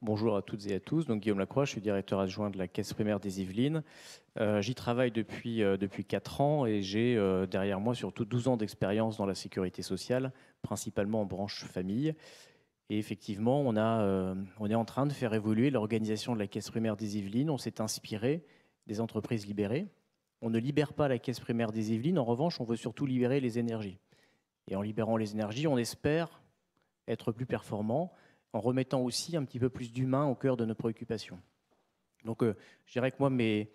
Bonjour à toutes et à tous. Donc, Guillaume Lacroix, je suis directeur adjoint de la Caisse primaire des Yvelines. J'y travaille depuis 4 ans et j'ai derrière moi surtout 12 ans d'expérience dans la sécurité sociale, principalement en branche famille. Et effectivement, on est en train de faire évoluer l'organisation de la Caisse primaire des Yvelines. On s'est inspiré des entreprises libérées. On ne libère pas la Caisse primaire des Yvelines. En revanche, on veut surtout libérer les énergies. Et en libérant les énergies, on espère être plus performant, en remettant aussi un petit peu plus d'humain au cœur de nos préoccupations. Donc, je dirais que moi, mes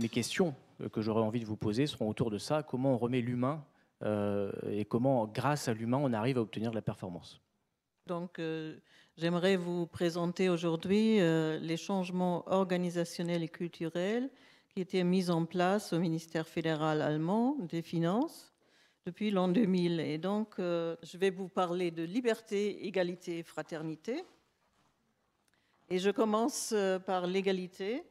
questions que j'aurais envie de vous poser seront autour de ça. Comment on remet l'humain et comment, grâce à l'humain, on arrive à obtenir de la performance. Donc, j'aimerais vous présenter aujourd'hui les changements organisationnels et culturels qui étaient mis en place au ministère fédéral allemand des Finances depuis l'an 2000. Et donc, je vais vous parler de liberté, égalité et fraternité. Et je commence par l'égalité,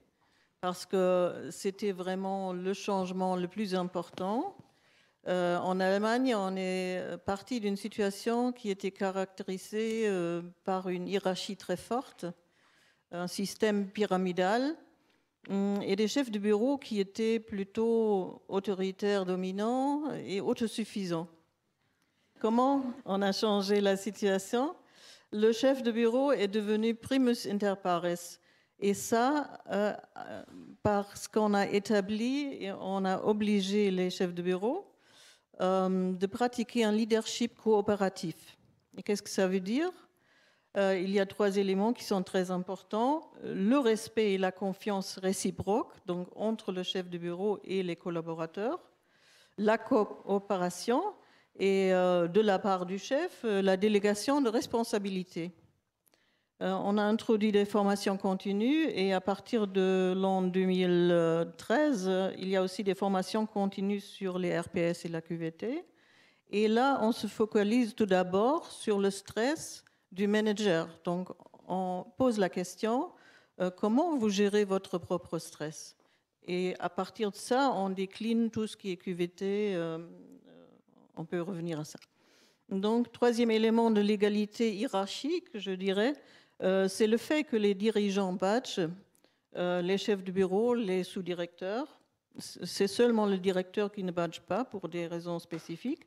parce que c'était vraiment le changement le plus important. En Allemagne, on est parti d'une situation qui était caractérisée par une hiérarchie très forte, un système pyramidal, et des chefs de bureau qui étaient plutôt autoritaires, dominants et autosuffisants. Comment on a changé la situation? Le chef de bureau est devenu primus inter pares. Et ça, parce qu'on a établi et on a obligé les chefs de bureau de pratiquer un leadership coopératif. Et qu'est-ce que ça veut dire? Il y a 3 éléments qui sont très importants. Le respect et la confiance réciproque, donc entre le chef de bureau et les collaborateurs. La coopération et de la part du chef, la délégation de responsabilité. On a introduit des formations continues et à partir de l'an 2013, il y a aussi des formations continues sur les RPS et la QVT. Et là, on se focalise tout d'abord sur le stress du manager. Donc, on pose la question, comment vous gérez votre propre stress? Et à partir de ça, on décline tout ce qui est QVT, on peut revenir à ça. Donc, 3e élément de l'égalité hiérarchique, je dirais, c'est le fait que les dirigeants badgent les chefs de bureau, les sous-directeurs. C'est seulement le directeur qui ne badge pas pour des raisons spécifiques.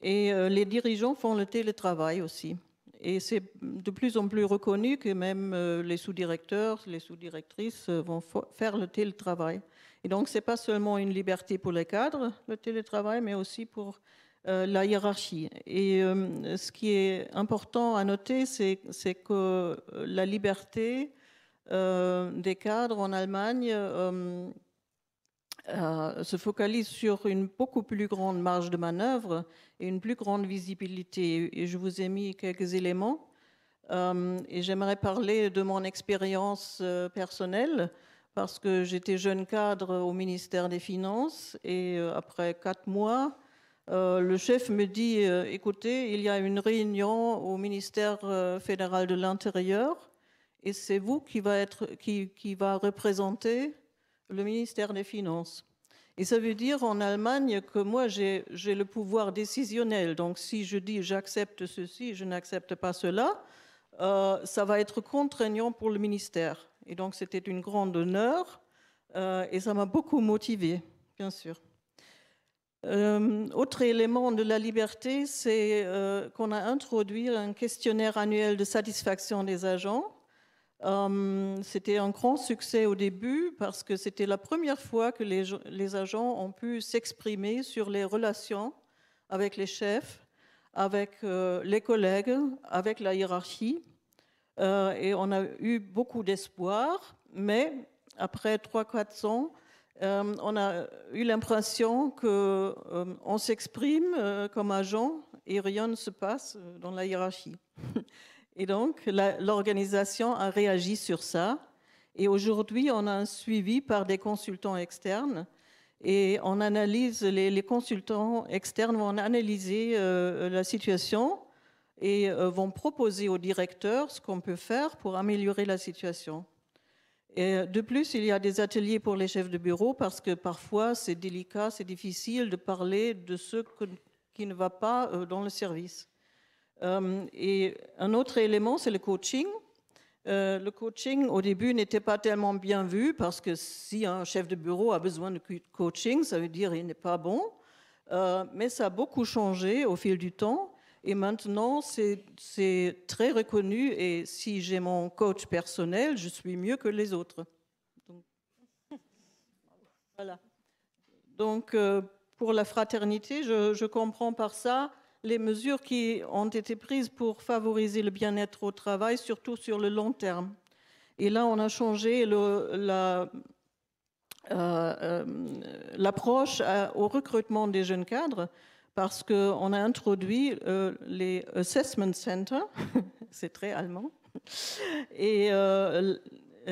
Et les dirigeants font le télétravail aussi. Et c'est de plus en plus reconnu que même les sous-directeurs, les sous-directrices vont faire le télétravail. Et donc, ce n'est pas seulement une liberté pour les cadres, le télétravail, mais aussi pour la hiérarchie. Et ce qui est important à noter, c'est que la liberté des cadres en Allemagne se focalise sur une beaucoup plus grande marge de manœuvre et une plus grande visibilité. Et je vous ai mis quelques éléments. Et j'aimerais parler de mon expérience personnelle, parce que j'étais jeune cadre au ministère des Finances et après 4 mois, le chef me dit, écoutez, il y a une réunion au ministère fédéral de l'Intérieur et c'est vous qui va représenter le ministère des Finances. Et ça veut dire en Allemagne que moi, j'ai le pouvoir décisionnel. Donc, si je dis j'accepte ceci, je n'accepte pas cela, ça va être contraignant pour le ministère. Et donc, c'était une grande honneur et ça m'a beaucoup motivée, bien sûr. Autre élément de la liberté, c'est qu'on a introduit un questionnaire annuel de satisfaction des agents. C'était un grand succès au début parce que c'était la première fois que les agents ont pu s'exprimer sur les relations avec les chefs, avec les collègues, avec la hiérarchie. Et on a eu beaucoup d'espoir, mais après 3-4 ans, on a eu l'impression qu'on s'exprime comme agent et rien ne se passe dans la hiérarchie. Et donc, l'organisation a réagi sur ça. Et aujourd'hui, on a un suivi par des consultants externes. Et on analyse, les consultants externes vont analyser la situation et vont proposer au directeur ce qu'on peut faire pour améliorer la situation. Et de plus, il y a des ateliers pour les chefs de bureau parce que parfois, c'est délicat, c'est difficile de parler de ce qui ne va pas dans le service. Et un autre élément, c'est le coaching. Le coaching, au début, n'était pas tellement bien vu parce que si un chef de bureau a besoin de coaching, ça veut dire qu'il n'est pas bon. Mais ça a beaucoup changé au fil du temps. Et maintenant, c'est très reconnu. Et si j'ai mon coach personnel, je suis mieux que les autres. Donc, voilà. Donc, pour la fraternité, je comprends par ça les mesures qui ont été prises pour favoriser le bien-être au travail, surtout sur le long terme. Et là, on a changé l'approche au recrutement des jeunes cadres parce qu'on a introduit les assessment centers, c'est très allemand, et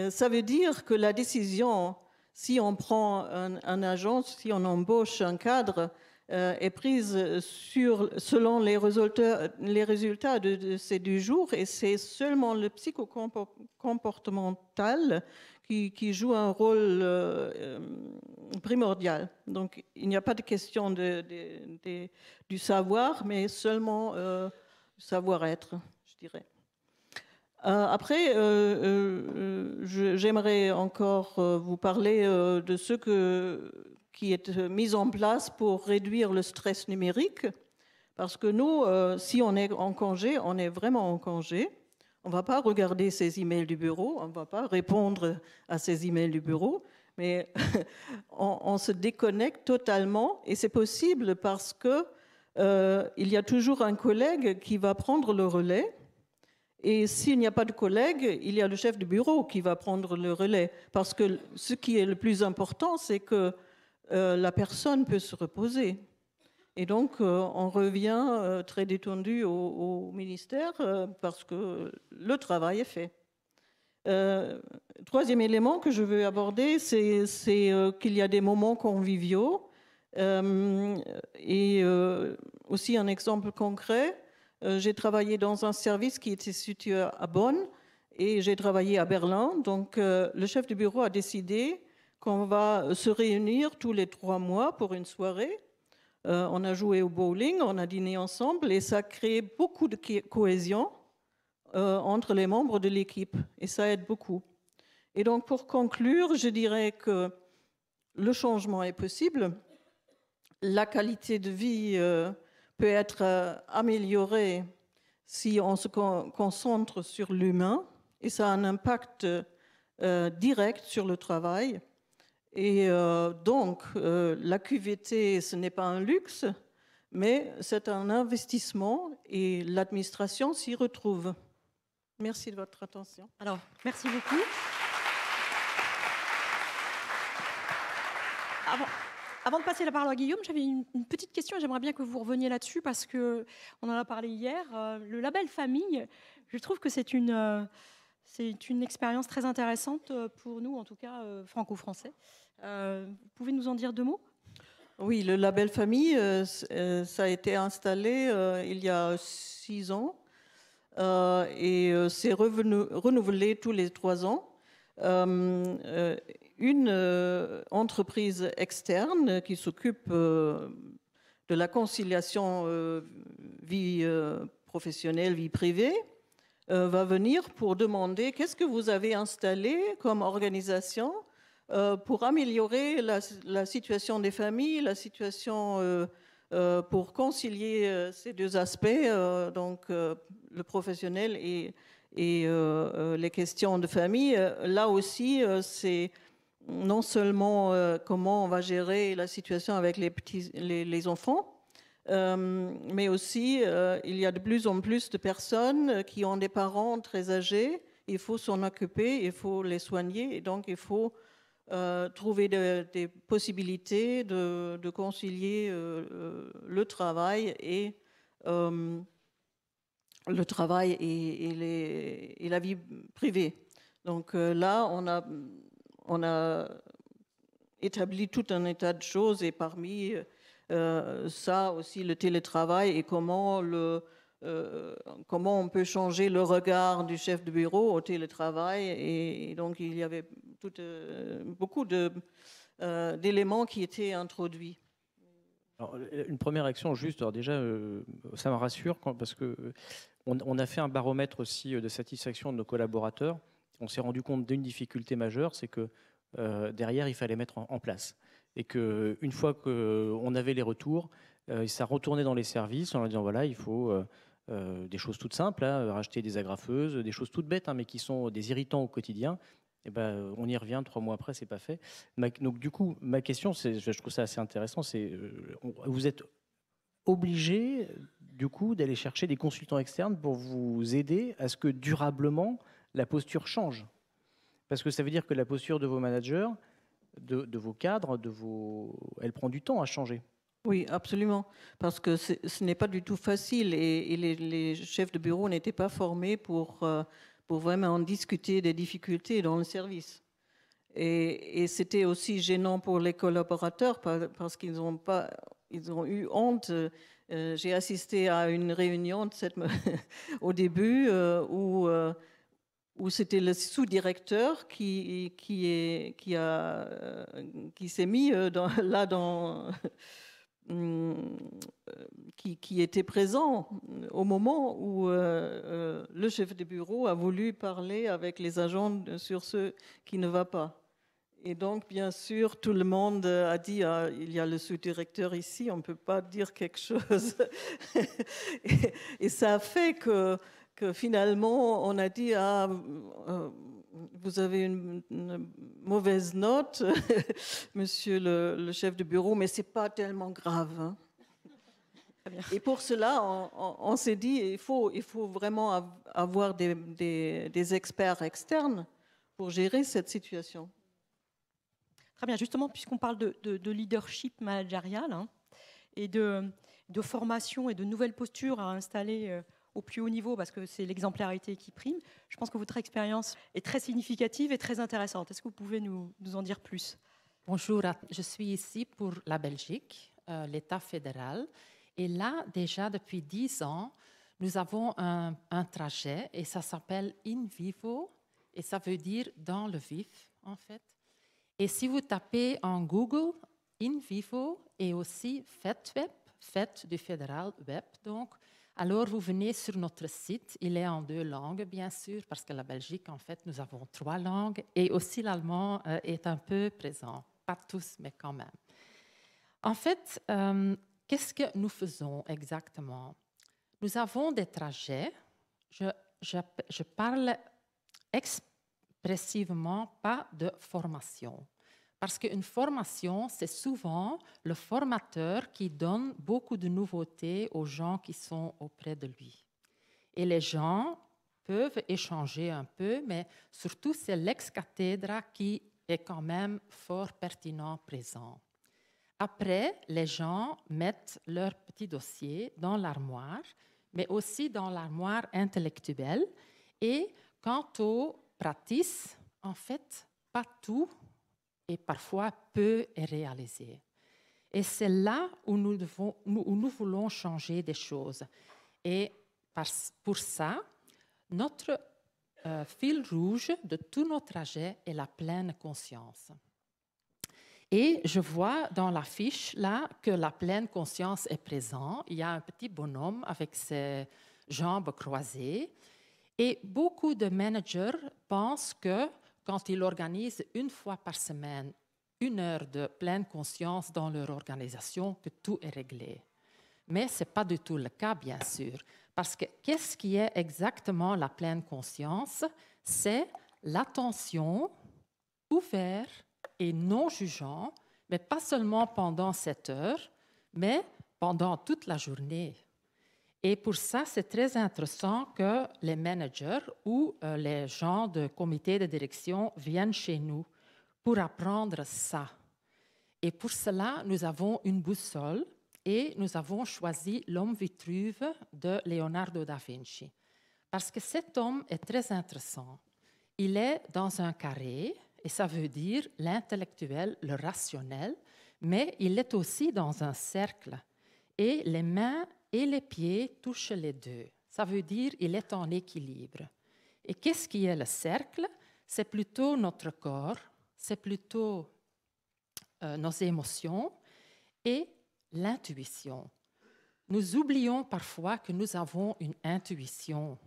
ça veut dire que la décision, si on prend un agent, si on embauche un cadre, est prise selon les résultats du jour, et c'est seulement le psychocomportemental qui joue un rôle primordial. Donc, il n'y a pas de question du savoir, mais seulement du savoir-être, je dirais. Après, j'aimerais encore vous parler de ce qui est mis en place pour réduire le stress numérique. Parce que nous, si on est en congé, on est vraiment en congé. On ne va pas regarder ses emails du bureau, on ne va pas répondre à ses emails du bureau, mais on se déconnecte totalement. Et c'est possible parce qu'il y a toujours un collègue qui va prendre le relais. Et s'il n'y a pas de collègue, il y a le chef de bureau qui va prendre le relais. Parce que ce qui est le plus important, c'est que la personne peut se reposer. Et donc, on revient très détendu au ministère parce que le travail est fait. Troisième élément que je veux aborder, c'est qu'il y a des moments conviviaux. Et aussi un exemple concret, j'ai travaillé dans un service qui était situé à Bonn et j'ai travaillé à Berlin. Donc, le chef de bureau a décidé qu'on va se réunir tous les 3 mois pour une soirée. On a joué au bowling, on a dîné ensemble et ça a créé beaucoup de cohésion entre les membres de l'équipe et ça aide beaucoup. Et donc pour conclure, je dirais que le changement est possible, la qualité de vie peut être améliorée si on se concentre sur l'humain et ça a un impact direct sur le travail. Et donc, la QVT, ce n'est pas un luxe, mais c'est un investissement et l'administration s'y retrouve. Merci de votre attention. Alors, merci beaucoup. Avant de passer la parole à Guillaume, j'avais une petite question et j'aimerais bien que vous reveniez là-dessus parce qu'on en a parlé hier. Le label famille, je trouve que c'est une expérience très intéressante pour nous, en tout cas franco-français. Vous pouvez nous en dire 2 mots ? Oui, le label famille, ça a été installé il y a 6 ans et c'est renouvelé tous les 3 ans. Une entreprise externe qui s'occupe de la conciliation vie professionnelle, vie privée, va venir pour demander qu'est-ce que vous avez installé comme organisation pour améliorer la situation des familles, la situation pour concilier ces 2 aspects, donc le professionnel et les questions de famille. Là aussi, c'est non seulement comment on va gérer la situation avec les enfants, mais aussi il y a de plus en plus de personnes qui ont des parents très âgés. Il faut s'en occuper, il faut les soigner, et donc il faut trouver des possibilités de concilier le travail et la vie privée. Donc là, on a établi tout un état de choses et parmi ça aussi le télétravail et comment on peut changer le regard du chef de bureau au télétravail. Et donc il y avait beaucoup d'éléments qui étaient introduits. Alors, une première action, juste, alors déjà, ça me rassure parce qu'on a fait un baromètre aussi de satisfaction de nos collaborateurs. On s'est rendu compte d'une difficulté majeure, c'est que derrière, il fallait mettre en place. Et qu'une fois qu'on avait les retours, ça retournait dans les services en leur disant voilà, il faut des choses toutes simples, hein, racheter des agrafeuses, des choses toutes bêtes, hein, mais qui sont des irritants au quotidien. Et ben, on y revient 3 mois après, c'est pas fait. Donc du coup, ma question, je trouve ça assez intéressant, c'est vous êtes obligé du coup d'aller chercher des consultants externes pour vous aider à ce que durablement la posture change, parce que ça veut dire que la posture de vos managers, de vos cadres, elle prend du temps à changer. Oui, absolument, parce que ce n'est pas du tout facile et les chefs de bureau n'étaient pas formés pour vraiment en discuter des difficultés dans le service. Et c'était aussi gênant pour les collaborateurs parce qu'ils ont eu honte. J'ai assisté à une réunion au début où c'était le sous-directeur qui s'est mis qui était présent au moment où le chef de bureau a voulu parler avec les agents sur ce qui ne va pas. Et donc, bien sûr, tout le monde a dit ah, il y a le sous-directeur ici, on ne peut pas dire quelque chose. et ça a fait que finalement, on a dit ah, vous avez une mauvaise note, monsieur le chef de bureau, mais ce n'est pas tellement grave. Hein. Et pour cela, on s'est dit il faut vraiment avoir des experts externes pour gérer cette situation. Très bien, justement, puisqu'on parle de leadership managérial hein, et de formation et de nouvelles postures à installer au plus haut niveau, parce que c'est l'exemplarité qui prime, je pense que votre expérience est très significative et très intéressante. Est-ce que vous pouvez nous en dire plus? Bonjour, je suis ici pour la Belgique, l'État fédéral. Et là, déjà depuis 10 ans, nous avons un trajet et ça s'appelle In Vivo et ça veut dire dans le vif, en fait. Et si vous tapez en Google In Vivo et aussi FedWeb, Fed du fédéral web, donc, alors vous venez sur notre site. Il est en 2 langues, bien sûr, parce que la Belgique, en fait, nous avons 3 langues et aussi l'allemand est un peu présent. Pas tous, mais quand même. En fait, qu'est-ce que nous faisons exactement? Nous avons des trajets. Je parle expressivement pas de formation. Parce qu'une formation, c'est souvent le formateur qui donne beaucoup de nouveautés aux gens qui sont auprès de lui. Et les gens peuvent échanger un peu, mais surtout c'est l'ex-cathedra qui est quand même fort pertinent présent. Après, les gens mettent leur petit dossier dans l'armoire, mais aussi dans l'armoire intellectuelle. Et quant aux pratiques, en fait, pas tout et parfois peu est réalisé. Et c'est là où nous voulons changer des choses. Et pour ça, notre fil rouge de tous nos trajets est la pleine conscience. Et je vois dans la fiche là que la pleine conscience est présente. Il y a un petit bonhomme avec ses jambes croisées. Et beaucoup de managers pensent que quand ils organisent 1 fois par semaine 1 heure de pleine conscience dans leur organisation, que tout est réglé. Mais ce n'est pas du tout le cas, bien sûr. Parce que qu'est-ce qui est exactement la pleine conscience? C'est l'attention ouverte et non jugeant, mais pas seulement pendant 7 heures, mais pendant toute la journée. Et pour ça, c'est très intéressant que les managers ou les gens de comité de direction viennent chez nous pour apprendre ça. Et pour cela, nous avons une boussole et nous avons choisi l'homme Vitruve de Leonardo da Vinci. Parce que cet homme est très intéressant. Il est dans un carré, et ça veut dire l'intellectuel, le rationnel, mais il est aussi dans un cercle. Et les mains et les pieds touchent les 2. Ça veut dire qu'il est en équilibre. Et qu'est-ce qui est le cercle? C'est plutôt notre corps, c'est plutôt nos émotions. Et l'intuition. Nous oublions parfois que nous avons une intuition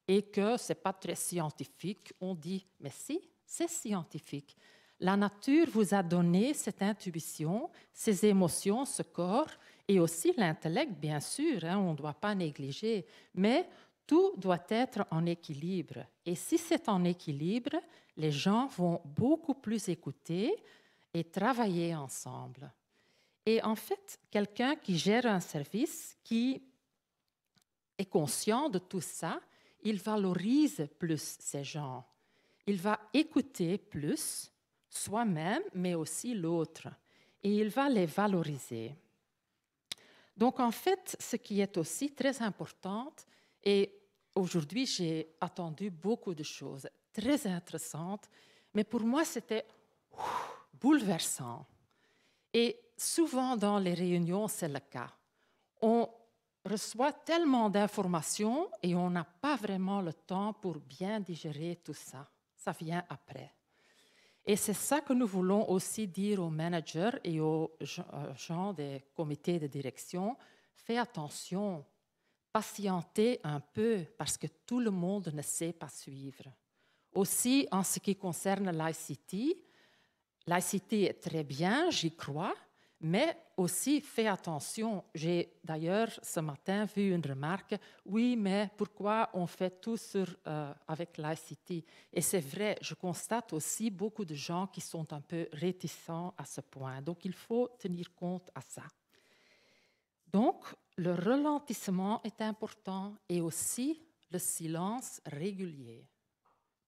et que ce n'est pas très scientifique. On dit, mais si, c'est scientifique. La nature vous a donné cette intuition, ces émotions, ce corps, et aussi l'intellect, bien sûr, hein, on ne doit pas négliger, mais tout doit être en équilibre. Et si c'est en équilibre, les gens vont beaucoup plus écouter et travailler ensemble. Et en fait, quelqu'un qui gère un service, qui est conscient de tout ça, il valorise plus ces gens. Il va écouter plus soi-même, mais aussi l'autre. Et il va les valoriser. Donc, en fait, ce qui est aussi très important, et aujourd'hui, j'ai entendu beaucoup de choses très intéressantes, mais pour moi, c'était bouleversant. Et souvent, dans les réunions, c'est le cas. On reçoit tellement d'informations et on n'a pas vraiment le temps pour bien digérer tout ça. Ça vient après. Et c'est ça que nous voulons aussi dire aux managers et aux gens des comités de direction. Faites attention, patientez un peu parce que tout le monde ne sait pas suivre. Aussi, en ce qui concerne l'ICT, l'ICT est très bien, j'y crois, mais aussi faites attention. J'ai d'ailleurs ce matin vu une remarque, oui, mais pourquoi on fait tout avec l'ICT? Et c'est vrai, je constate aussi beaucoup de gens qui sont un peu réticents à ce point. Donc, il faut tenir compte à ça. Donc, le ralentissement est important et aussi le silence régulier.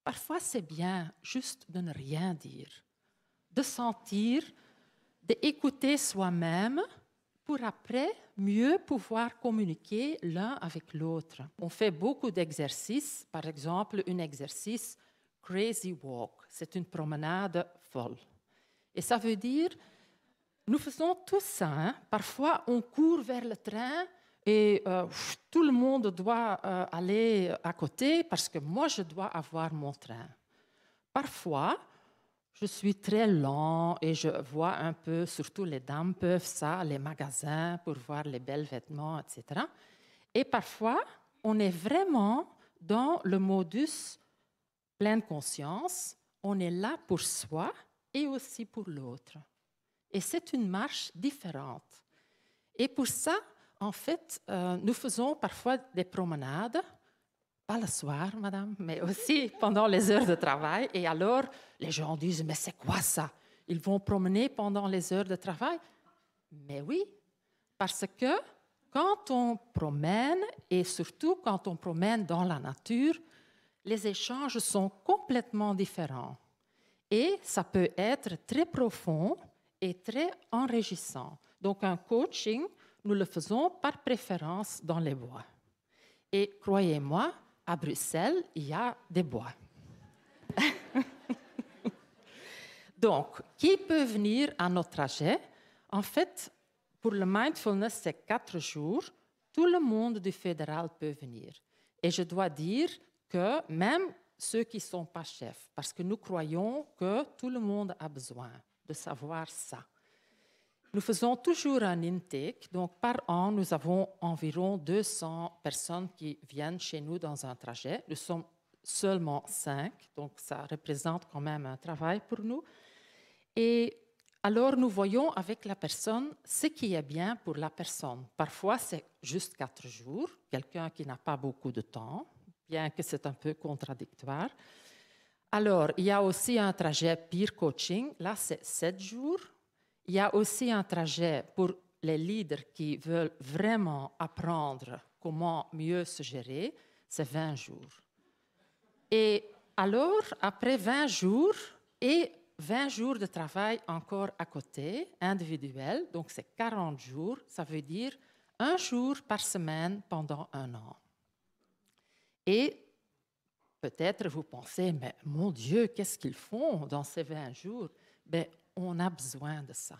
Parfois, c'est bien juste de ne rien dire, de sentir, d'écouter soi-même pour après mieux pouvoir communiquer l'un avec l'autre. On fait beaucoup d'exercices, par exemple un exercice Crazy Walk, c'est une promenade folle. Et ça veut dire, nous faisons tout ça, hein? Parfois on court vers le train et tout le monde doit aller à côté parce que moi je dois avoir mon train. Parfois, je suis très lent et je vois un peu, surtout les dames peuvent ça, les magasins pour voir les belles vêtements, etc. Et parfois, on est vraiment dans le modus pleine conscience. On est là pour soi et aussi pour l'autre. Et c'est une marche différente. Et pour ça, en fait, nous faisons parfois des promenades. Pas le soir, madame, mais aussi pendant les heures de travail. Et alors, les gens disent, mais c'est quoi ça? Ils vont promener pendant les heures de travail? Mais oui, parce que quand on promène, et surtout quand on promène dans la nature, les échanges sont complètement différents. Et ça peut être très profond et très enrichissant. Donc, un coaching, nous le faisons par préférence dans les bois. Et croyez-moi, à Bruxelles, il y a des bois. Donc, qui peut venir à notre trajet? En fait, pour le mindfulness, c'est 4 jours. Tout le monde du fédéral peut venir. Et je dois dire que même ceux qui ne sont pas chefs, parce que nous croyons que tout le monde a besoin de savoir ça. Nous faisons toujours un intake, donc par an, nous avons environ 200 personnes qui viennent chez nous dans un trajet. Nous sommes seulement 5, donc ça représente quand même un travail pour nous. Et alors, nous voyons avec la personne ce qui est bien pour la personne. Parfois, c'est juste 4 jours, quelqu'un qui n'a pas beaucoup de temps, bien que c'est un peu contradictoire. Alors, il y a aussi un trajet peer coaching, là, c'est 7 jours. Il y a aussi un trajet pour les leaders qui veulent vraiment apprendre comment mieux se gérer, c'est 20 jours. Et alors, après 20 jours et 20 jours de travail encore à côté, individuel, donc c'est 40 jours, ça veut dire 1 jour par semaine pendant 1 an. Et peut-être vous pensez, mais mon Dieu, qu'est-ce qu'ils font dans ces 20 jours? Ben, on a besoin de ça.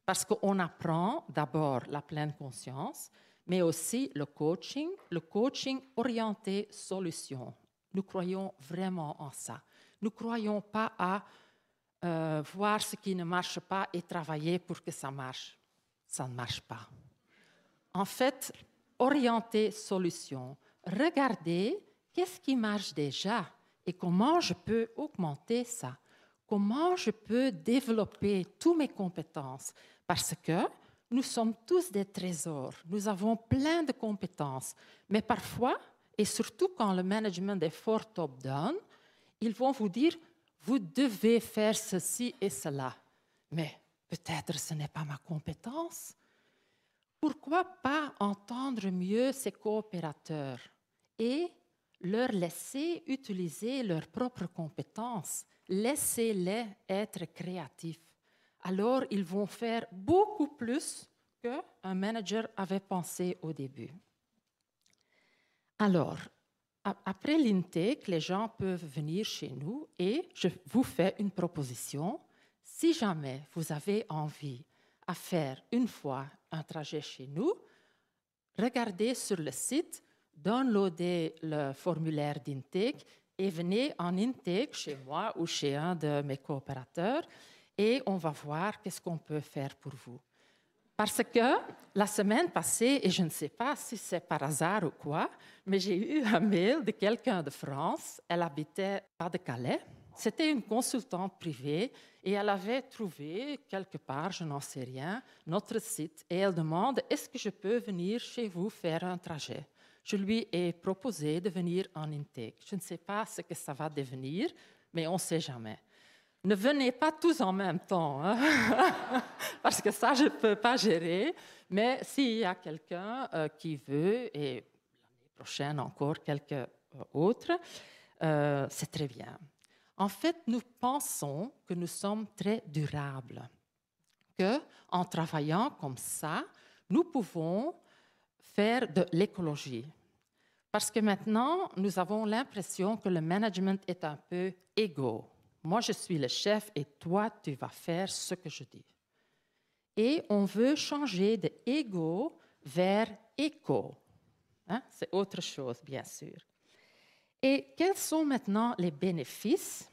Parce qu'on apprend d'abord la pleine conscience, mais aussi le coaching orienté solution. Nous croyons vraiment en ça. Nous ne croyons pas à voir ce qui ne marche pas et travailler pour que ça marche. ça ne marche pas. En fait, orienter solution. Regardez qu'est-ce qui marche déjà et comment je peux augmenter ça. Comment je peux développer toutes mes compétences. Parce que nous sommes tous des trésors. Nous avons plein de compétences. Mais parfois, et surtout quand le management est fort top-down, ils vont vous dire, vous devez faire ceci et cela. Mais peut-être ce n'est pas ma compétence. Pourquoi pas entendre mieux ces coopérateurs et leur laisser utiliser leurs propres compétences? Laissez-les être créatifs. Alors, ils vont faire beaucoup plus qu'un manager avait pensé au début. Alors, après l'intake, les gens peuvent venir chez nous et je vous fais une proposition. Si jamais vous avez envie à faire une fois un trajet chez nous, regardez sur le site, downloadez le formulaire d'intake et venez en intake chez moi ou chez un de mes coopérateurs et on va voir qu'est-ce qu'on peut faire pour vous. Parce que la semaine passée, et je ne sais pas si c'est par hasard ou quoi, mais j'ai eu un mail de quelqu'un de France. Elle habitait pas de Calais. C'était une consultante privée et elle avait trouvé quelque part, je n'en sais rien, notre site. Et elle demande, est-ce que je peux venir chez vous faire un trajet? Je lui ai proposé de venir en intake. Je ne sais pas ce que ça va devenir, mais on ne sait jamais. Ne venez pas tous en même temps, hein? Parce que ça, je ne peux pas gérer. Mais s'il y a quelqu'un qui veut, et l'année prochaine encore quelques autres, c'est très bien. En fait, nous pensons que nous sommes très durables, qu'en travaillant comme ça, nous pouvons faire de l'écologie. Parce que maintenant, nous avons l'impression que le management est un peu égaux. Moi, je suis le chef et toi, tu vas faire ce que je dis. Et on veut changer de ego vers éco. Hein? C'est autre chose, bien sûr. Et quels sont maintenant les bénéfices?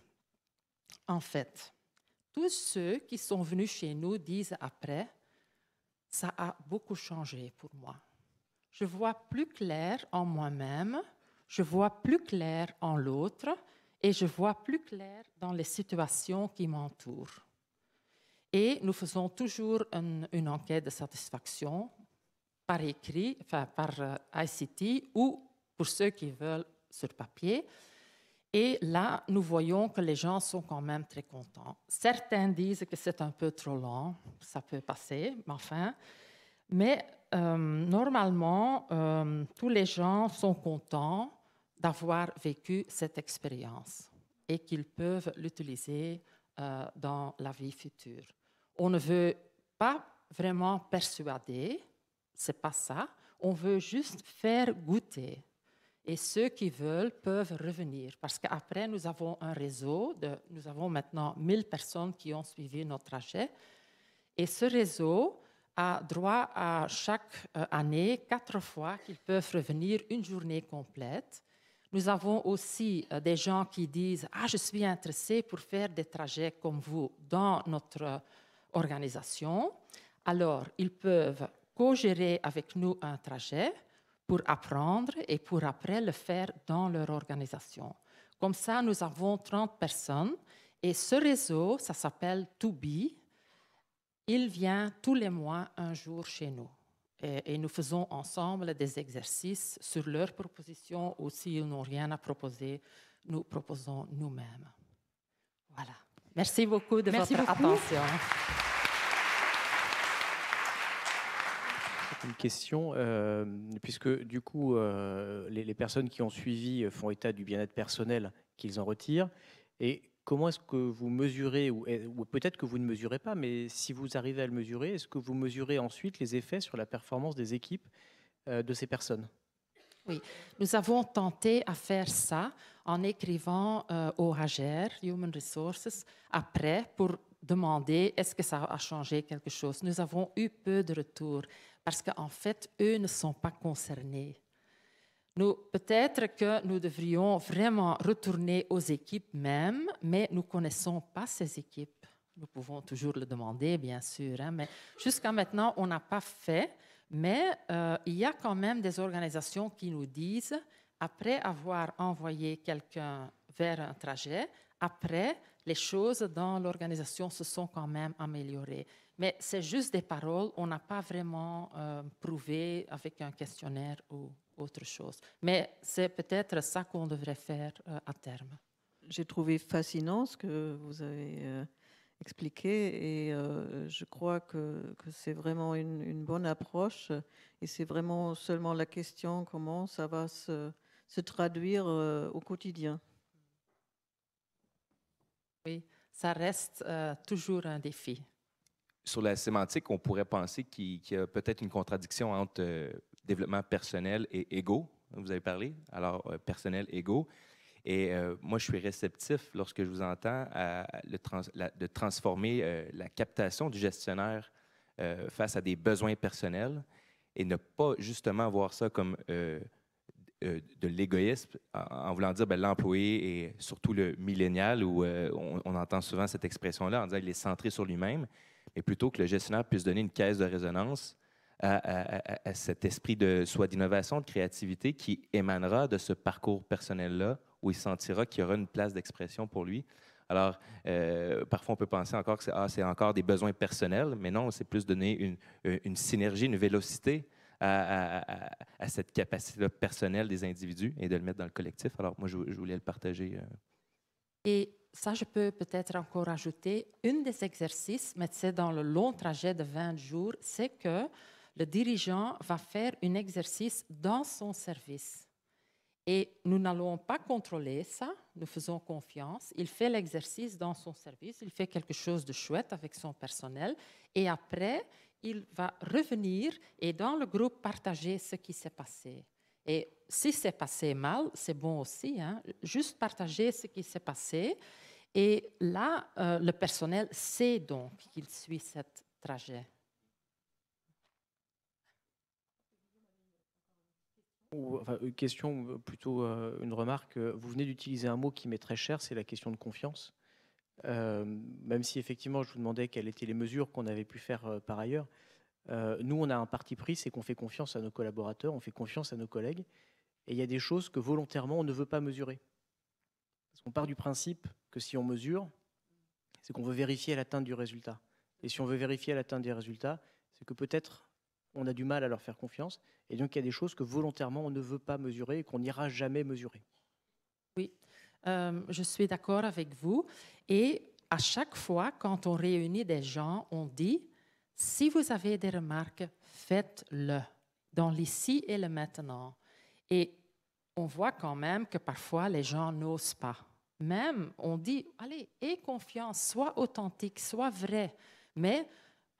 En fait, tous ceux qui sont venus chez nous disent après, ça a beaucoup changé pour moi. Je vois plus clair en moi-même, je vois plus clair en l'autre et je vois plus clair dans les situations qui m'entourent. Et nous faisons toujours une enquête de satisfaction par écrit, enfin par ICT ou pour ceux qui veulent sur papier. Et là, nous voyons que les gens sont quand même très contents. Certains disent que c'est un peu trop lent, ça peut passer, mais enfin. Mais normalement, tous les gens sont contents d'avoir vécu cette expérience et qu'ils peuvent l'utiliser dans la vie future. On ne veut pas vraiment persuader, c'est pas ça. On veut juste faire goûter. Et ceux qui veulent peuvent revenir. Parce qu'après, nous avons un réseau. Nous avons maintenant 1000 personnes qui ont suivi notre trajet. Et ce réseau a droit à chaque année 4 fois qu'ils peuvent revenir une journée complète. Nous avons aussi des gens qui disent « Ah, je suis intéressé pour faire des trajets comme vous dans notre organisation. » Alors, ils peuvent co-gérer avec nous un trajet pour apprendre et pour après le faire dans leur organisation. Comme ça, nous avons 30 personnes et ce réseau, ça s'appelle To Be. Il vient tous les mois un jour chez nous et nous faisons ensemble des exercices sur leurs propositions ou s'ils n'ont rien à proposer, nous proposons nous-mêmes. Voilà. Merci beaucoup de votre attention. Une question, puisque du coup, les personnes qui ont suivi font état du bien-être personnel qu'ils en retirent. Et comment est-ce que vous mesurez, ou peut-être que vous ne mesurez pas, mais si vous arrivez à le mesurer, est-ce que vous mesurez ensuite les effets sur la performance des équipes de ces personnes? Oui, nous avons tenté à faire ça en écrivant au HR, Human Resources, après pour demander est-ce que ça a changé quelque chose. Nous avons eu peu de retours parce qu'en fait, eux ne sont pas concernés. Peut-être que nous devrions vraiment retourner aux équipes même, mais nous ne connaissons pas ces équipes. Nous pouvons toujours le demander, bien sûr, hein, mais jusqu'à maintenant, on n'a pas fait. Mais il y a quand même des organisations qui nous disent, après avoir envoyé quelqu'un vers un trajet, après, les choses dans l'organisation se sont quand même améliorées. Mais c'est juste des paroles, on n'a pas vraiment prouvé avec un questionnaire ou autre chose. Mais c'est peut-être ça qu'on devrait faire à terme. J'ai trouvé fascinant ce que vous avez expliqué et je crois que c'est vraiment une bonne approche et c'est vraiment seulement la question comment ça va se traduire au quotidien. Oui, ça reste toujours un défi. Sur la sémantique, on pourrait penser qu'il y a peut-être une contradiction entre développement personnel et égaux. Vous avez parlé, alors personnel, égaux. Et moi, je suis réceptif lorsque je vous entends de transformer la captation du gestionnaire face à des besoins personnels et ne pas justement voir ça comme de l'égoïsme en voulant dire l'employé et surtout le millénial où on entend souvent cette expression-là en disant qu'il est centré sur lui-même, mais plutôt que le gestionnaire puisse donner une caisse de résonance à cet esprit soit d'innovation, de créativité qui émanera de ce parcours personnel-là où il sentira qu'il y aura une place d'expression pour lui. Alors, parfois, on peut penser encore que c'est encore des besoins personnels, mais non, c'est plus donner une synergie, une vélocité à cette capacité personnelle des individus et de le mettre dans le collectif. Alors, moi, je voulais le partager. Et ça, je peux peut-être encore ajouter, un des exercices, mais c'est dans le long trajet de 20 jours, c'est que le dirigeant va faire un exercice dans son service. Et nous n'allons pas contrôler ça, nous faisons confiance. Il fait l'exercice dans son service, il fait quelque chose de chouette avec son personnel. Et après, il va revenir et dans le groupe partager ce qui s'est passé. Et si c'est passé mal, c'est bon aussi, hein? Juste partager ce qui s'est passé. Et là, le personnel sait donc qu'il suit ce trajet. Enfin, une question, plutôt une remarque. Vous venez d'utiliser un mot qui m'est très cher, c'est la question de confiance. Même si effectivement, je vous demandais quelles étaient les mesures qu'on avait pu faire par ailleurs. Nous, on a un parti pris, c'est qu'on fait confiance à nos collaborateurs, on fait confiance à nos collègues. Et il y a des choses que volontairement, on ne veut pas mesurer. Parce qu'on part du principe que si on mesure, c'est qu'on veut vérifier l'atteinte du résultat. Et si on veut vérifier l'atteinte des résultats, c'est que peut-être on a du mal à leur faire confiance. Et donc, il y a des choses que volontairement, on ne veut pas mesurer et qu'on n'ira jamais mesurer. Oui, je suis d'accord avec vous. Et à chaque fois, quand on réunit des gens, on dit, si vous avez des remarques, faites-le dans l'ici et le maintenant. Et on voit quand même que parfois, les gens n'osent pas. Même, on dit, allez, aie confiance, sois authentique, sois vrai, mais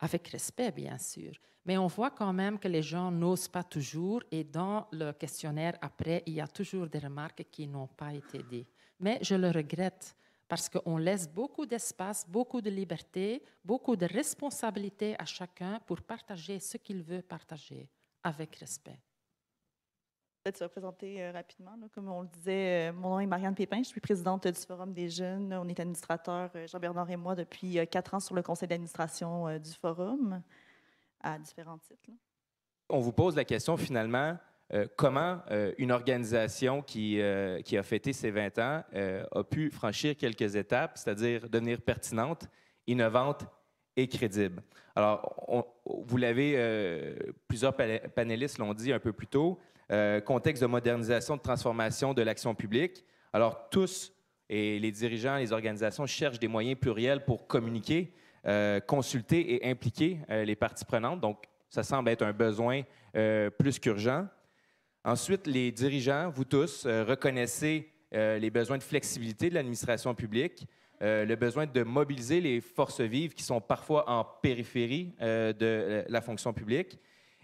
avec respect, bien sûr. Mais on voit quand même que les gens n'osent pas toujours et dans le questionnaire, après, il y a toujours des remarques qui n'ont pas été dites. Mais je le regrette parce qu'on laisse beaucoup d'espace, beaucoup de liberté, beaucoup de responsabilité à chacun pour partager ce qu'il veut partager avec respect. Peut-être se présenter rapidement. Là. Comme on le disait, mon nom est Marianne Pépin, je suis présidente du Forum des jeunes. On est administrateur, Jean-Bernard et moi, depuis 4 ans sur le conseil d'administration du Forum, à différents titres. Là. On vous pose la question finalement, comment une organisation qui a fêté ses 20 ans a pu franchir quelques étapes, c'est-à-dire devenir pertinente, innovante et crédible. Alors, vous l'avez, plusieurs panélistes l'ont dit un peu plus tôt, contexte de modernisation, de transformation de l'action publique. Alors, tous, et les dirigeants, les organisations cherchent des moyens pluriels pour communiquer, consulter et impliquer les parties prenantes. Donc, ça semble être un besoin plus qu'urgent. Ensuite, les dirigeants, vous tous, reconnaissez les besoins de flexibilité de l'administration publique, le besoin de mobiliser les forces vives qui sont parfois en périphérie de la fonction publique,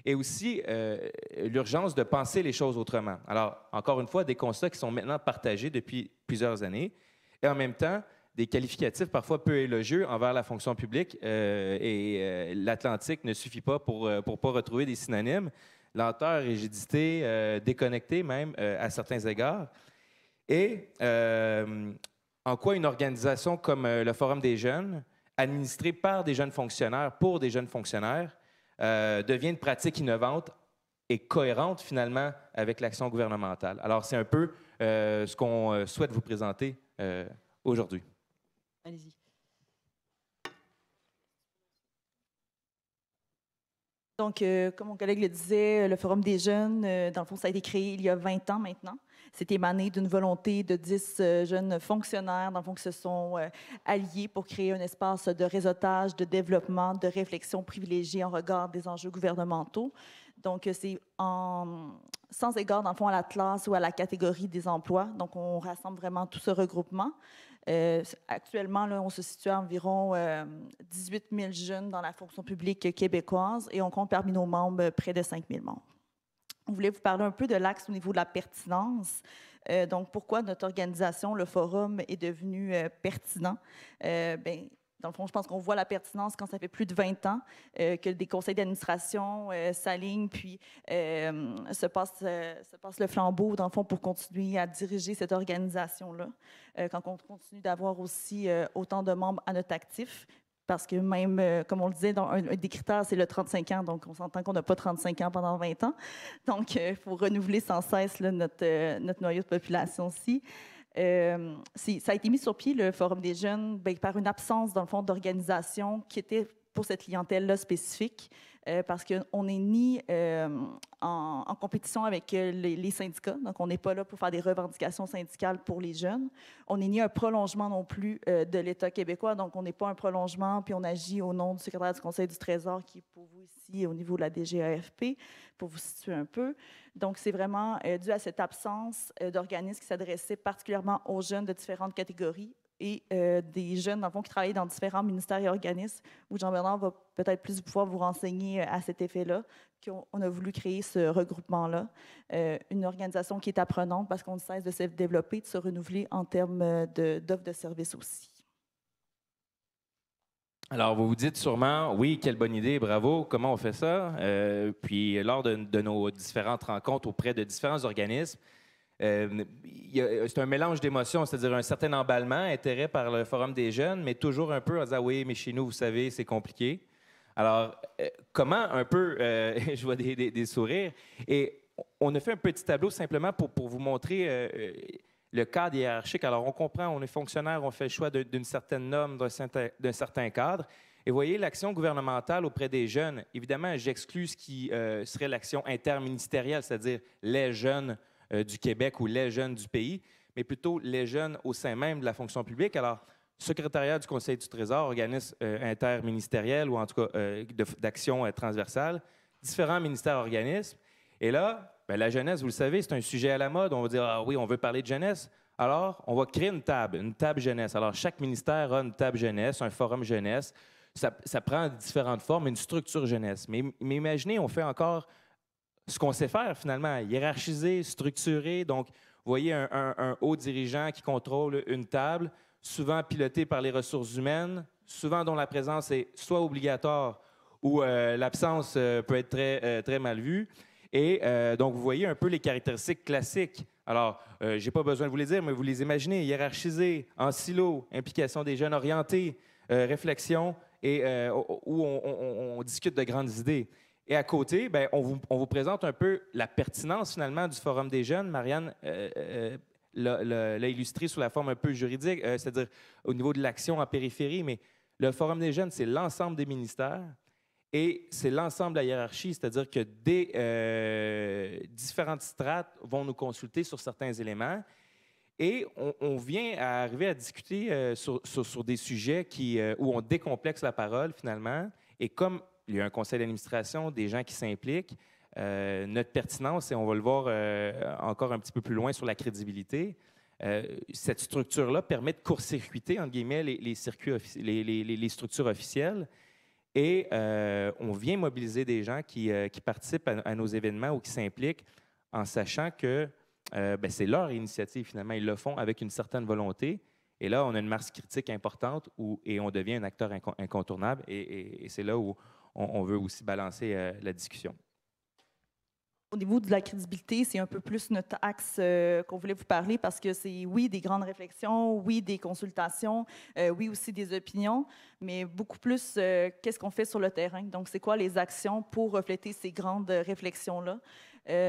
et aussi l'urgence de penser les choses autrement. Alors, encore une fois, des constats qui sont maintenant partagés depuis plusieurs années, et en même temps, des qualificatifs parfois peu élogieux envers la fonction publique, et l'Atlantique ne suffit pas pour pas retrouver des synonymes. Lenteur, rigidité, déconnecté même à certains égards. Et en quoi une organisation comme le Forum des jeunes administré par des jeunes fonctionnaires, pour des jeunes fonctionnaires, devient une pratique innovante et cohérente finalement avec l'action gouvernementale. Alors, c'est un peu ce qu'on souhaite vous présenter aujourd'hui. Allez-y. Donc, comme mon collègue le disait, le Forum des jeunes, dans le fond, ça a été créé il y a 20 ans maintenant. C'est émané d'une volonté de 10 jeunes fonctionnaires, dans le fond, qui se sont alliés pour créer un espace de réseautage, de développement, de réflexion privilégiée en regard des enjeux gouvernementaux. Donc, c'est sans égard, dans le fond, à la classe ou à la catégorie des emplois. Donc, on rassemble vraiment tout ce regroupement. Actuellement, là, on se situe à environ 18 000 jeunes dans la fonction publique québécoise et on compte parmi nos membres près de 5 000 membres. On voulait vous parler un peu de l'axe au niveau de la pertinence. Donc, pourquoi notre organisation, le Forum, est devenu pertinent? Dans le fond, je pense qu'on voit la pertinence quand ça fait plus de 20 ans que des conseils d'administration s'alignent puis se passent le flambeau, dans le fond, pour continuer à diriger cette organisation-là. Quand on continue d'avoir aussi autant de membres à notre actif, parce que même, comme on le disait, un des critères, c'est le 35 ans, donc on s'entend qu'on n'a pas 35 ans pendant 20 ans. Donc, il faut renouveler sans cesse là, notre noyau de population aussi. Ça a été mis sur pied, le Forum des jeunes, par une absence, dans le fond, d'organisation qui était pour cette clientèle-là spécifique, parce qu'on n'est ni en compétition avec les syndicats, donc on n'est pas là pour faire des revendications syndicales pour les jeunes. On n'est ni un prolongement non plus de l'État québécois, donc on n'est pas un prolongement, puis on agit au nom du secrétaire du Conseil du Trésor, qui est pour vous ici au niveau de la DGAFP, pour vous situer un peu. Donc, c'est vraiment dû à cette absence d'organismes qui s'adressaient particulièrement aux jeunes de différentes catégories et des jeunes, dans le fond, qui travaillent dans différents ministères et organismes, où Jean-Bernard va peut-être plus pouvoir vous renseigner à cet effet-là, qu'on a voulu créer ce regroupement-là. Une organisation qui est apprenante parce qu'on ne cesse de se développer, de se renouveler en termes d'offres de services aussi. Alors, vous vous dites sûrement, oui, quelle bonne idée, bravo, comment on fait ça? Puis, lors de nos différentes rencontres auprès de différents organismes, c'est un mélange d'émotions, c'est-à-dire un certain emballement, intérêt par le Forum des jeunes, mais toujours un peu en disant, oui, mais chez nous, vous savez, c'est compliqué. Alors, comment un peu, je vois des sourires, et on a fait un petit tableau simplement pour vous montrer le cadre hiérarchique. Alors, on comprend, on est fonctionnaire, on fait le choix d'une certaine norme, d'un certain cadre. Et vous voyez, l'action gouvernementale auprès des jeunes, évidemment, j'exclus ce qui serait l'action interministérielle, c'est-à-dire les jeunes du Québec ou les jeunes du pays, mais plutôt les jeunes au sein même de la fonction publique. Alors, secrétariat du Conseil du Trésor, organisme interministériel ou en tout cas d'action transversale, différents ministères, organismes. Et là, bien, la jeunesse, vous le savez, c'est un sujet à la mode. On va dire, ah oui, on veut parler de jeunesse. Alors, on va créer une table jeunesse. Alors, chaque ministère a une table jeunesse, un forum jeunesse. Ça prend différentes formes, une structure jeunesse. Mais imaginez, on fait encore ce qu'on sait faire finalement, hiérarchiser, structurer. Donc, vous voyez un haut dirigeant qui contrôle une table, souvent piloté par les ressources humaines, souvent dont la présence est soit obligatoire ou l'absence peut être très mal vue. Et donc, vous voyez un peu les caractéristiques classiques. Alors, je n'ai pas besoin de vous les dire, mais vous les imaginez, hiérarchisé, en silo, implication des jeunes orientés, réflexion, et où on discute de grandes idées. Et à côté, bien, on vous présente un peu la pertinence, finalement, du Forum des jeunes. Marianne l'a illustré sous la forme un peu juridique, c'est-à-dire au niveau de l'action en périphérie, mais le Forum des jeunes, c'est l'ensemble des ministères et c'est l'ensemble de la hiérarchie, c'est-à-dire que des différentes strates vont nous consulter sur certains éléments et on vient à arriver à discuter sur des sujets où on décomplexe la parole, finalement, et comme il y a un conseil d'administration, des gens qui s'impliquent. Notre pertinence, et on va le voir encore un petit peu plus loin sur la crédibilité, cette structure-là permet de court-circuiter, entre guillemets, les structures officielles. Et on vient mobiliser des gens qui participent à nos événements ou qui s'impliquent en sachant que c'est leur initiative, finalement. Ils le font avec une certaine volonté. Et là, on a une masse critique importante et on devient un acteur incontournable. Et c'est là où on veut aussi balancer la discussion. Au niveau de la crédibilité, c'est un peu plus notre axe qu'on voulait vous parler parce que c'est, oui, des grandes réflexions, oui, des consultations, oui, aussi des opinions, mais beaucoup plus qu'est-ce qu'on fait sur le terrain. Donc, c'est quoi les actions pour refléter ces grandes réflexions-là?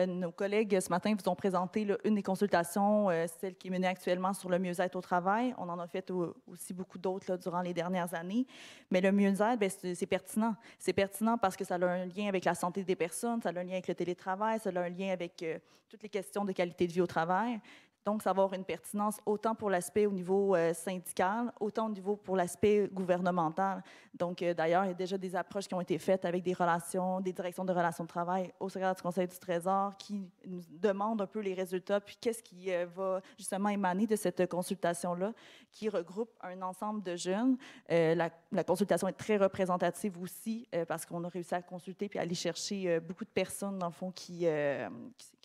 Nos collègues, ce matin, vous ont présenté là, une des consultations, celle qui est menée actuellement sur le mieux-être au travail. On en a fait aussi beaucoup d'autres là, durant les dernières années. Mais le mieux-être, bien, c'est pertinent. C'est pertinent parce que ça a un lien avec la santé des personnes, ça a un lien avec le télétravail, ça a un lien avec toutes les questions de qualité de vie au travail. Donc, ça va avoir une pertinence autant pour l'aspect au niveau syndical, autant au niveau pour l'aspect gouvernemental. Donc, d'ailleurs, il y a déjà des approches qui ont été faites avec des relations, des directions de relations de travail au secrétaire du Conseil du Trésor qui nous demandent un peu les résultats, puis qu'est-ce qui va justement émaner de cette consultation-là, qui regroupe un ensemble de jeunes. La consultation est très représentative aussi parce qu'on a réussi à consulter puis à aller chercher beaucoup de personnes, dans le fond, qui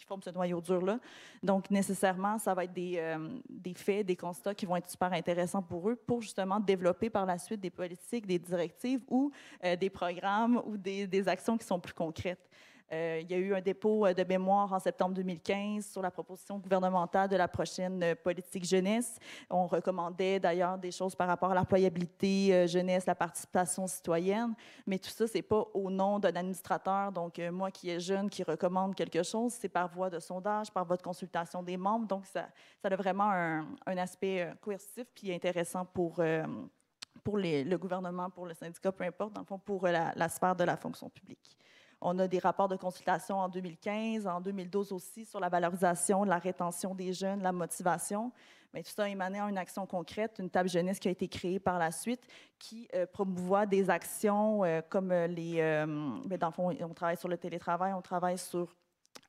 forment ce noyau dur-là. Donc, nécessairement, ça va être des faits, des constats qui vont être super intéressants pour eux pour justement développer par la suite des politiques, des directives ou des programmes ou des actions qui sont plus concrètes. Il y a eu un dépôt de mémoire en septembre 2015 sur la proposition gouvernementale de la prochaine politique jeunesse. On recommandait d'ailleurs des choses par rapport à l'employabilité jeunesse, la participation citoyenne, mais tout ça, ce n'est pas au nom d'un administrateur. Donc, moi qui est jeune, qui recommande quelque chose, c'est par voie de sondage, par voie de consultation des membres. Donc, ça a vraiment un aspect coercitif puis intéressant pour le gouvernement, pour le syndicat, peu importe, dans le fond, pour la sphère de la fonction publique. On a des rapports de consultation en 2015, en 2012 aussi, sur la valorisation, la rétention des jeunes, la motivation. Mais tout ça a émané en une action concrète, une table jeunesse qui a été créée par la suite, qui promouvoit des actions comme dans le fond, on travaille sur le télétravail, on travaille sur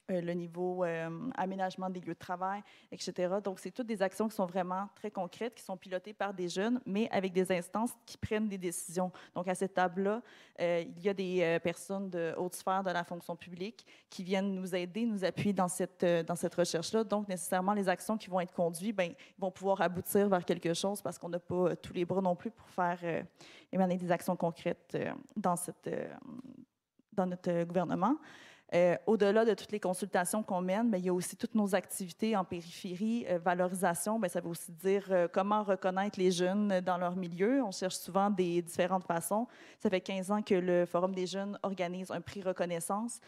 le niveau aménagement des lieux de travail, etc. Donc, c'est toutes des actions qui sont vraiment très concrètes, qui sont pilotées par des jeunes, mais avec des instances qui prennent des décisions. Donc, à cette table-là, il y a des personnes de haute sphère de la fonction publique qui viennent nous aider, nous appuyer dans cette recherche-là. Donc, nécessairement, les actions qui vont être conduites, bien, vont pouvoir aboutir vers quelque chose parce qu'on n'a pas tous les bras non plus pour faire émaner des actions concrètes dans notre gouvernement. Au-delà de toutes les consultations qu'on mène, bien, il y a aussi toutes nos activités en périphérie, valorisation. Bien, ça veut aussi dire comment reconnaître les jeunes dans leur milieu. On cherche souvent des différentes façons. Ça fait 15 ans que le Forum des jeunes organise un prix reconnaissance.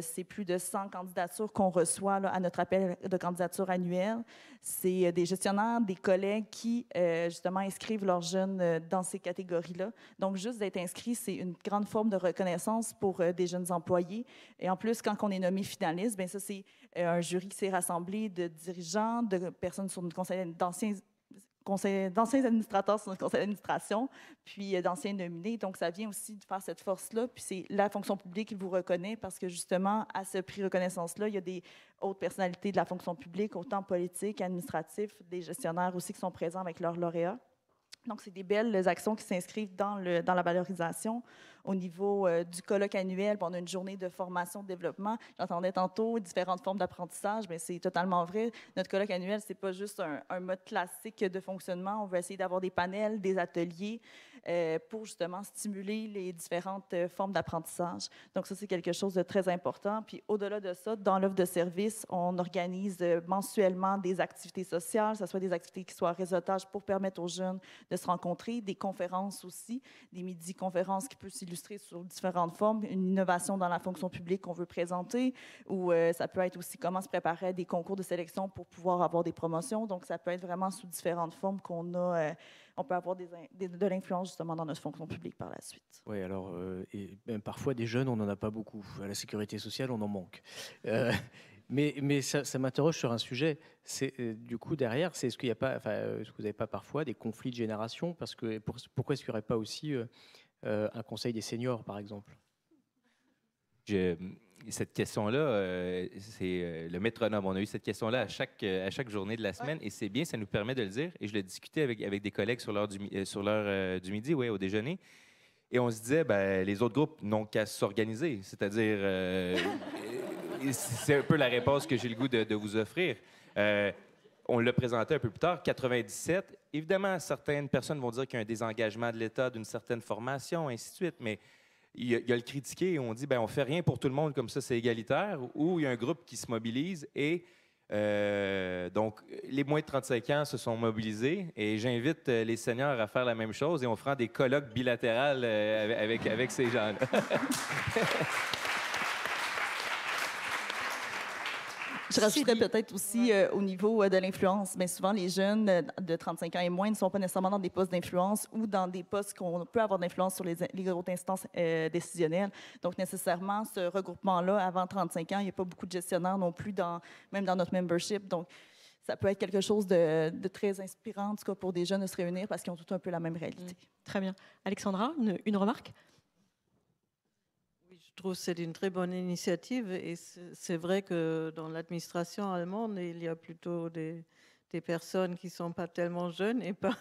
C'est plus de 100 candidatures qu'on reçoit là, à notre appel de candidature annuel. C'est des gestionnaires, des collègues qui, justement, inscrivent leurs jeunes dans ces catégories-là. Donc, juste d'être inscrit, c'est une grande forme de reconnaissance pour des jeunes employés. Et en plus, quand on est nommé finaliste, bien ça, c'est un jury qui s'est rassemblé de dirigeants, de personnes sur notre conseil d'anciens administrateurs sur notre conseil d'administration, puis d'anciens nominés. Donc, ça vient aussi de faire cette force-là. Puis c'est la fonction publique qui vous reconnaît parce que, justement, à ce prix reconnaissance-là, il y a des autres personnalités de la fonction publique, autant politiques, administratifs, des gestionnaires aussi qui sont présents avec leurs lauréats. Donc, c'est des belles actions qui s'inscrivent dans la valorisation. Au niveau du colloque annuel, on a une journée de formation, de développement. J'entendais tantôt différentes formes d'apprentissage, mais c'est totalement vrai. Notre colloque annuel, ce n'est pas juste un mode classique de fonctionnement. On veut essayer d'avoir des panels, des ateliers pour justement stimuler les différentes formes d'apprentissage. Donc, ça, c'est quelque chose de très important. Puis, au-delà de ça, dans l'offre de services, on organise mensuellement des activités sociales, que ce soit des activités qui soient réseautage pour permettre aux jeunes de se rencontrer, des conférences aussi, des midi-conférences qui peuvent s'illustrer sur différentes formes, une innovation dans la fonction publique qu'on veut présenter, ou ça peut être aussi comment se préparer à des concours de sélection pour pouvoir avoir des promotions. Donc, ça peut être vraiment sous différentes formes qu'on a, on peut avoir de l'influence justement dans notre fonction publique par la suite. Oui, alors, et même parfois des jeunes, on n'en a pas beaucoup. À la sécurité sociale, on en manque. Mais ça m'interroge sur un sujet. Du coup, derrière, est-ce qu'il n'y a pas, est-ce que vous n'avez pas parfois des conflits de génération? Parce que pourquoi est-ce qu'il n'y aurait pas aussi un conseil des seniors, par exemple? Cette question-là, c'est le métronome. On a eu cette question-là à chaque journée de la semaine, et c'est bien, ça nous permet de le dire. Et je l'ai discuté avec des collègues sur l'heure du midi, ouais, au déjeuner. Et on se disait, ben, les autres groupes n'ont qu'à s'organiser. C'est-à-dire, c'est un peu la réponse que j'ai le goût de vous offrir. On l'a présenté un peu plus tard, 97. Évidemment, certaines personnes vont dire qu'il y a un désengagement de l'État d'une certaine formation, ainsi de suite, mais il y a le critiquer et on dit, ben on fait rien pour tout le monde, comme ça, c'est égalitaire, ou il y a un groupe qui se mobilise et donc, les moins de 35 ans se sont mobilisés et j'invite les seniors à faire la même chose et on fera des colloques bilatérales avec ces gens-là. Je rajouterais peut-être aussi au niveau de l'influence, mais souvent les jeunes de 35 ans et moins ne sont pas nécessairement dans des postes d'influence ou dans des postes qu'on peut avoir d'influence sur les hautes instances décisionnelles. Donc nécessairement, ce regroupement-là, avant 35 ans, il n'y a pas beaucoup de gestionnaires non plus, même dans notre membership. Donc ça peut être quelque chose de très inspirant, en tout cas pour des jeunes de se réunir parce qu'ils ont tout un peu la même réalité. Très bien. Alexandra, une remarque? Je trouve que c'est une très bonne initiative et c'est vrai que dans l'administration allemande, il y a plutôt des personnes qui ne sont pas tellement jeunes et pas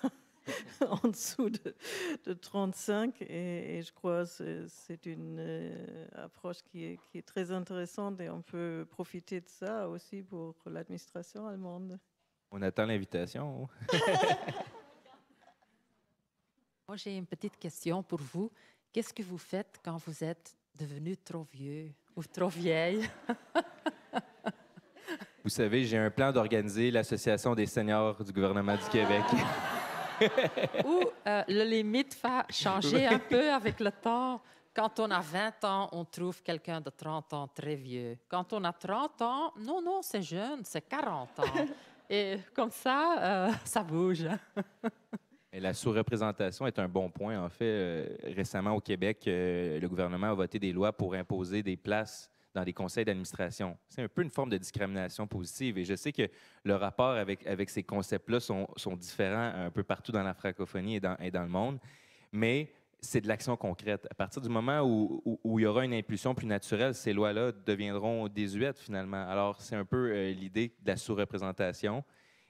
en dessous de 35 et je crois que c'est une approche qui est très intéressante et on peut profiter de ça aussi pour l'administration allemande. On attend l'invitation. Moi, j'ai une petite question pour vous. Qu'est-ce que vous faites quand vous êtes devenu trop vieux ou trop vieille? Vous savez, j'ai un plan d'organiser l'Association des seniors du gouvernement du Québec. Ou le limite va changer un peu avec le temps. Quand on a 20 ans, on trouve quelqu'un de 30 ans très vieux. Quand on a 30 ans, non, c'est jeune, c'est 40 ans. Et comme ça, ça bouge. Et la sous-représentation est un bon point. En fait, récemment au Québec, le gouvernement a voté des lois pour imposer des places dans des conseils d'administration. C'est un peu une forme de discrimination positive. Et je sais que le rapport avec ces concepts-là sont différents un peu partout dans la francophonie et dans le monde. Mais c'est de l'action concrète. À partir du moment où il y aura une impulsion plus naturelle, ces lois-là deviendront désuètes finalement. Alors, c'est un peu l'idée de la sous-représentation.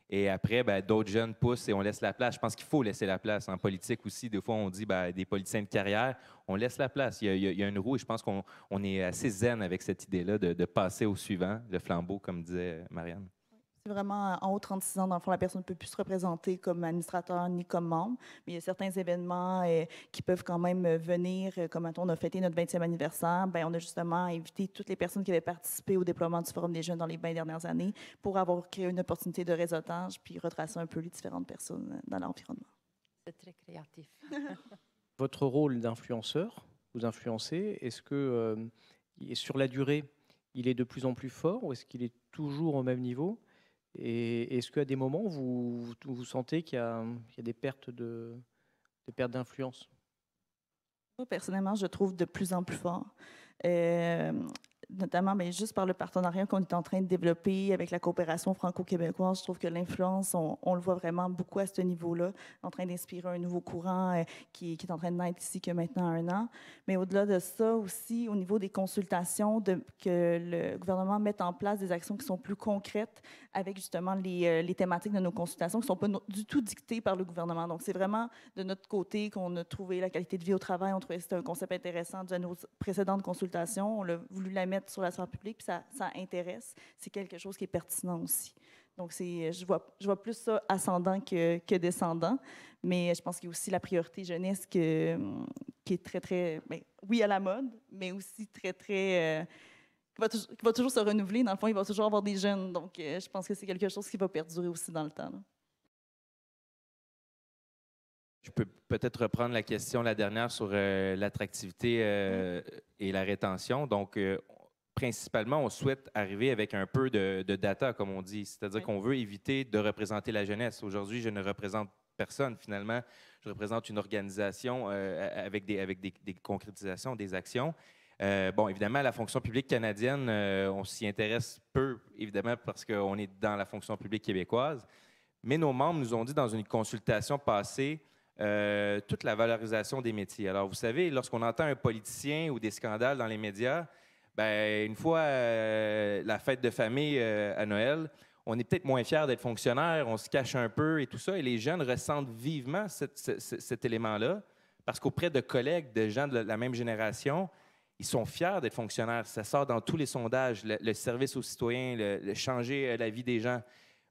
Et après, d'autres jeunes poussent et on laisse la place. Je pense qu'il faut laisser la place. En politique aussi, des fois, on dit des politiciens de carrière, on laisse la place. Il y a une roue et je pense qu'on est assez zen avec cette idée-là de passer au suivant, le flambeau, comme disait Marianne. C'est vraiment en haut de 36 ans, dans le fond, la personne ne peut plus se représenter comme administrateur ni comme membre, mais il y a certains événements qui peuvent quand même venir, comme on a fêté notre 20e anniversaire, on a justement invité toutes les personnes qui avaient participé au déploiement du Forum des jeunes dans les 20 dernières années pour avoir créé une opportunité de réseautage puis retracer un peu les différentes personnes dans l'environnement. C'est très créatif. Votre rôle d'influenceur, vous influencez, est-ce que sur la durée, il est de plus en plus fort ou est-ce qu'il est toujours au même niveau? Et est-ce qu'à des moments, vous sentez qu'il y a des pertes d'influence? Moi, personnellement, je trouve de plus en plus fort. Notamment juste par le partenariat qu'on est en train de développer avec la coopération franco-québécoise. Je trouve que l'influence, on le voit vraiment beaucoup à ce niveau-là, en train d'inspirer un nouveau courant qui est en train de naître ici que maintenant 1 an. Mais au-delà de ça aussi, au niveau des consultations, que le gouvernement mette en place des actions qui sont plus concrètes avec justement les thématiques de nos consultations qui ne sont pas du tout dictées par le gouvernement. Donc, c'est vraiment de notre côté qu'on a trouvé la qualité de vie au travail. On trouvait que c'était un concept intéressant de nos précédentes consultations. On a voulu la mettre sur la sphère publique, puis ça intéresse. C'est quelque chose qui est pertinent aussi. Donc, je vois plus ça ascendant que descendant, mais je pense qu'il y a aussi la priorité jeunesse qui est très, très, oui, à la mode, mais aussi très, très... qui va toujours se renouveler. Dans le fond, il va toujours avoir des jeunes. Donc, je pense que c'est quelque chose qui va perdurer aussi dans le temps. Là. Je peux peut-être reprendre la question, la dernière, sur l'attractivité et la rétention. Donc, principalement, on souhaite arriver avec un peu de data, comme on dit. C'est-à-dire qu'on veut éviter de représenter la jeunesse. Aujourd'hui, je ne représente personne, finalement. Je représente une organisation avec des concrétisations, des actions. Évidemment, la fonction publique canadienne, on s'y intéresse peu, évidemment, parce qu'on est dans la fonction publique québécoise. Mais nos membres nous ont dit dans une consultation passée toute la valorisation des métiers. Alors, vous savez, lorsqu'on entend un politicien ou des scandales dans les médias, une fois la fête de famille à Noël, on est peut-être moins fiers d'être fonctionnaire, on se cache un peu et tout ça. Et les jeunes ressentent vivement cet élément-là, parce qu'auprès de collègues, de gens de la même génération, ils sont fiers d'être fonctionnaires. Ça sort dans tous les sondages, le service aux citoyens, le changer la vie des gens.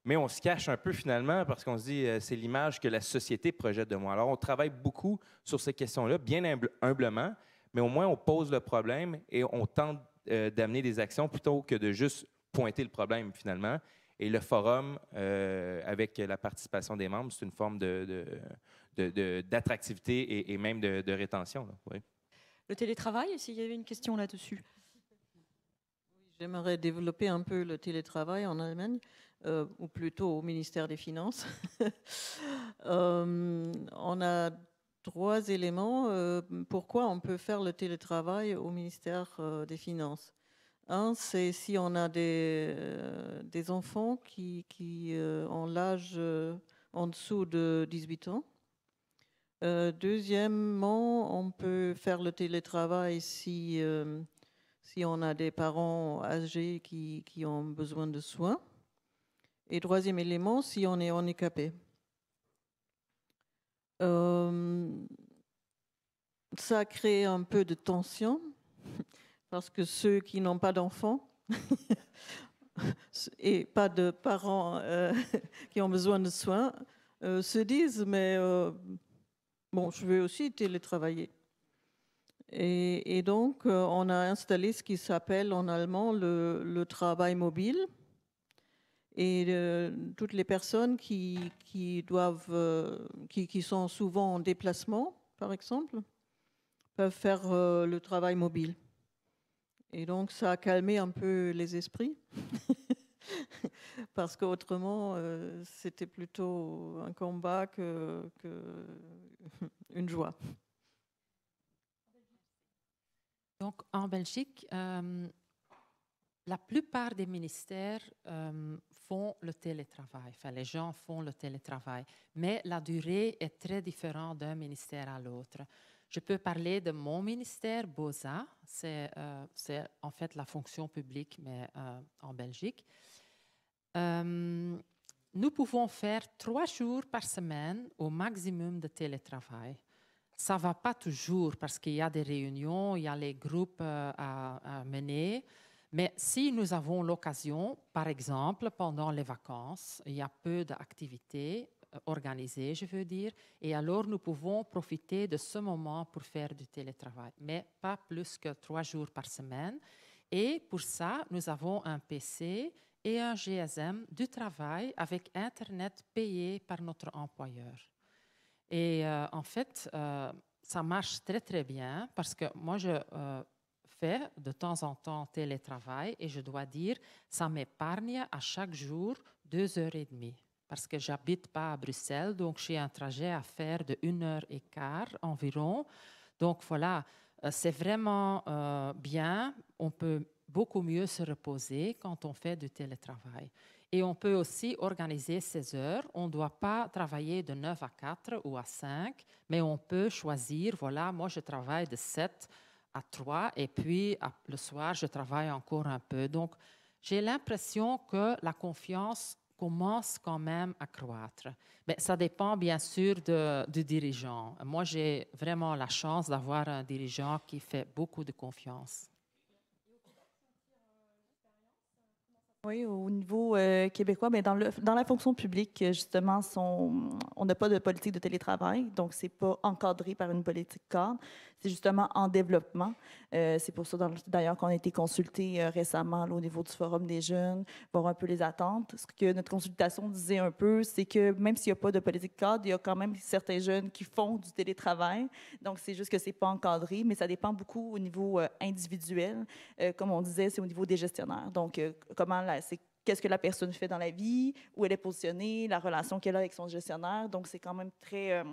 Mais on se cache un peu finalement parce qu'on se dit c'est l'image que la société projette de moi. Alors, on travaille beaucoup sur ces questions-là, bien humblement, mais au moins on pose le problème et on tente d'amener des actions plutôt que de juste pointer le problème finalement. Et le forum, avec la participation des membres, c'est une forme d'attractivité et même de rétention. Là. Oui. Le télétravail, s'il y avait une question là-dessus. J'aimerais développer un peu le télétravail en Allemagne, ou plutôt au ministère des Finances. On a 3 éléments. Pourquoi on peut faire le télétravail au ministère des Finances? Un, c'est si on a des enfants qui ont l'âge en dessous de 18 ans. Deuxièmement, on peut faire le télétravail si on a des parents âgés qui ont besoin de soins. Et troisième élément, si on est handicapé. Ça crée un peu de tension parce que ceux qui n'ont pas d'enfants et pas de parents qui ont besoin de soins se disent mais bon, je veux aussi télétravailler. Et donc, on a installé ce qui s'appelle en allemand le travail mobile. Et toutes les personnes qui sont souvent en déplacement, par exemple, peuvent faire le travail mobile. Et donc, ça a calmé un peu les esprits. Parce qu'autrement, c'était plutôt un combat qu'une joie. Donc, en Belgique, la plupart des ministères font le télétravail. Enfin, les gens font le télétravail. Mais la durée est très différente d'un ministère à l'autre. Je peux parler de mon ministère, BOSA. C'est en fait la fonction publique, mais en Belgique. Nous pouvons faire 3 jours par semaine au maximum de télétravail. Ça ne va pas toujours parce qu'il y a des réunions, il y a les groupes à mener. Mais si nous avons l'occasion, par exemple, pendant les vacances, il y a peu d'activités organisées, je veux dire, et alors nous pouvons profiter de ce moment pour faire du télétravail, mais pas plus que 3 jours par semaine. Et pour ça, nous avons un PC et un GSM du travail avec Internet payé par notre employeur. Et en fait, ça marche très, très bien parce que moi, je fais de temps en temps télétravail et je dois dire, ça m'épargne à chaque jour 2h30 parce que j'habite pas à Bruxelles, donc j'ai un trajet à faire de 1h15 environ. Donc voilà, c'est vraiment bien. On peut beaucoup mieux se reposer quand on fait du télétravail. Et on peut aussi organiser ses heures. On ne doit pas travailler de 9 à 4 ou à 5, mais on peut choisir, voilà, moi je travaille de 7 à 3 et puis le soir, je travaille encore un peu. Donc, j'ai l'impression que la confiance commence quand même à croître. Mais ça dépend bien sûr du dirigeant. Moi, j'ai vraiment la chance d'avoir un dirigeant qui fait beaucoup de confiance. Oui, au niveau québécois, mais dans la fonction publique, justement, on n'a pas de politique de télétravail, donc ce n'est pas encadré par une politique cadre, c'est justement en développement. C'est pour ça, d'ailleurs, qu'on a été consulté récemment là, au niveau du Forum des jeunes, voir un peu les attentes. Ce que notre consultation disait un peu, c'est que même s'il n'y a pas de politique cadre, il y a quand même certains jeunes qui font du télétravail, donc c'est juste que ce n'est pas encadré, mais ça dépend beaucoup au niveau individuel. Comme on disait, c'est au niveau des gestionnaires. Donc, c'est qu'est-ce que la personne fait dans la vie, où elle est positionnée, la relation qu'elle a avec son gestionnaire. Donc, c'est quand même très,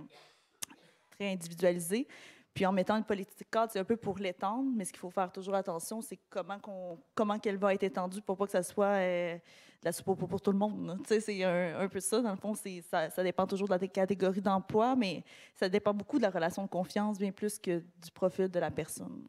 très individualisé. Puis, en mettant une politique cadre, c'est un peu pour l'étendre, mais ce qu'il faut faire toujours attention, c'est comment qu'elle va être étendue pour pas que ça soit de la soupe pour tout le monde. Tu sais, c'est un peu ça. Dans le fond, ça dépend toujours de la catégorie d'emploi, mais ça dépend beaucoup de la relation de confiance, bien plus que du profil de la personne.